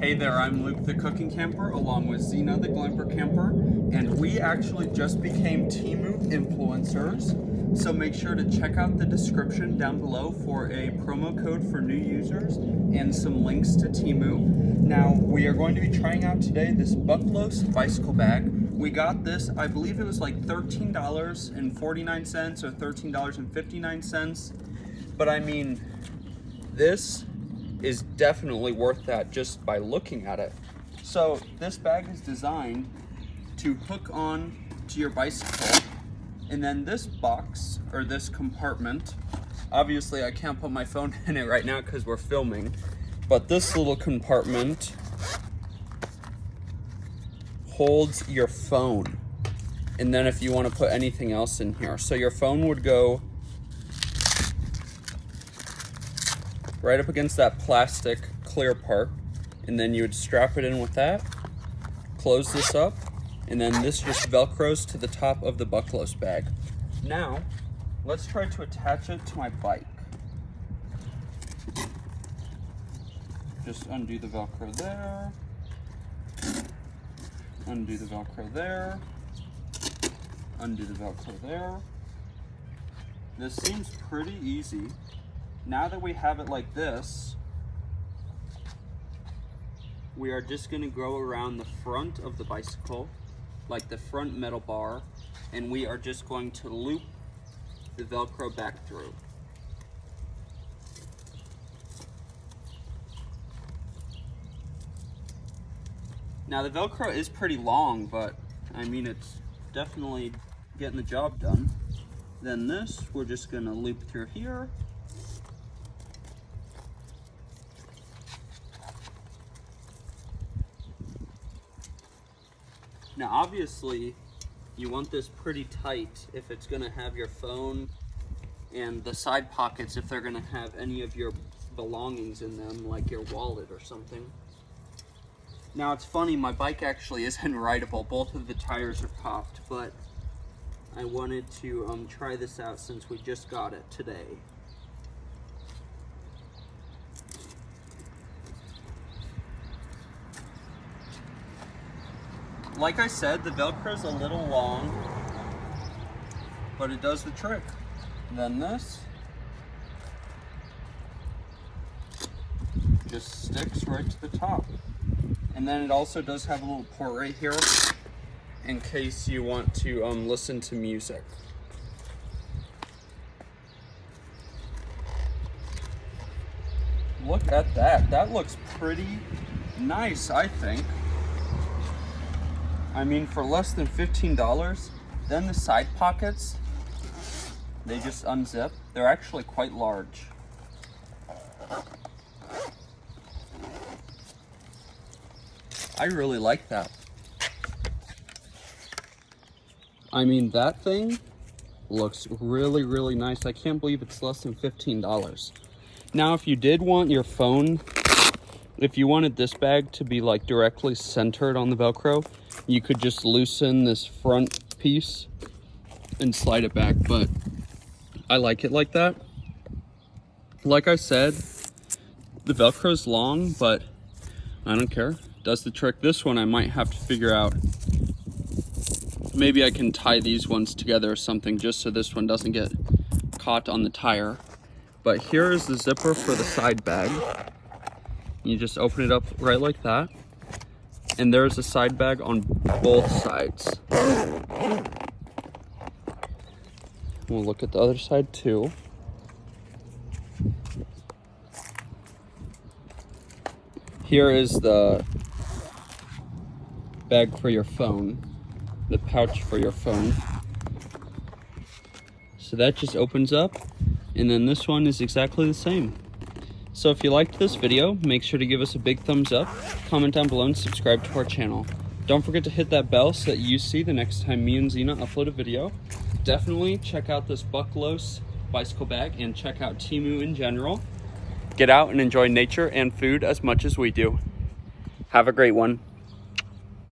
Hey there, I'm Luke the Cooking Camper along with Zena the Glamper Camper, and we actually just became Temu influencers. So make sure to check out the description down below for a promo code for new users and some links to Temu. Now, we are going to be trying out today this BUCKLOS bicycle bag. We got this, I believe it was like $13.49 or $13.59. But I mean, this is definitely worth that just by looking at it. So this bag is designed to hook on to your bicycle, and then this box or this compartment, obviously I can't put my phone in it right now because we're filming, but this little compartment holds your phone, and then if you want to put anything else in here, so your phone would go right up against that plastic clear part, and then you would strap it in with that, close this up, and then this just velcros to the top of the BUCKLOS bag. Now, let's try to attach it to my bike. Just undo the Velcro there, undo the Velcro there, undo the Velcro there. This seems pretty easy. Now that we have it like this, we are just going to go around the front of the bicycle, like the front metal bar, and we are just going to loop the Velcro back through. Now the Velcro is pretty long, but I mean it's definitely getting the job done. Then this, we're just going to loop through here. Now obviously you want this pretty tight if it's going to have your phone, and the side pockets if they're going to have any of your belongings in them, like your wallet or something. Now it's funny, my bike actually isn't rideable, both of the tires are popped, but I wanted to try this out since we just got it today. Like I said, the Velcro's a little long, but it does the trick. Then this just sticks right to the top. And then it also does have a little port right here in case you want to listen to music. Look at that. That looks pretty nice, I think. I mean, for less than $15, then the side pockets, they just unzip. They're actually quite large. I really like that. I mean, that thing looks really, really nice. I can't believe it's less than $15. Now, if you did want your phone, if you wanted this bag to be like directly centered on the Velcro, you could just loosen this front piece and slide it back, but I like it like that. Like I said, the Velcro's long, but I don't care. It does the trick. This one I might have to figure out. Maybe I can tie these ones together or something just so this one doesn't get caught on the tire. But here is the zipper for the side bag. You just open it up right like that. And there's a side bag on both sides. We'll look at the other side too. Here is the bag for your phone, the pouch for your phone. So that just opens up, and then this one is exactly the same. So if you liked this video, make sure to give us a big thumbs up, comment down below, and subscribe to our channel. Don't forget to hit that bell so that you see the next time me and Zena upload a video. Definitely check out this BUCKLOS bicycle bag and check out Temu in general. Get out and enjoy nature and food as much as we do. Have a great one.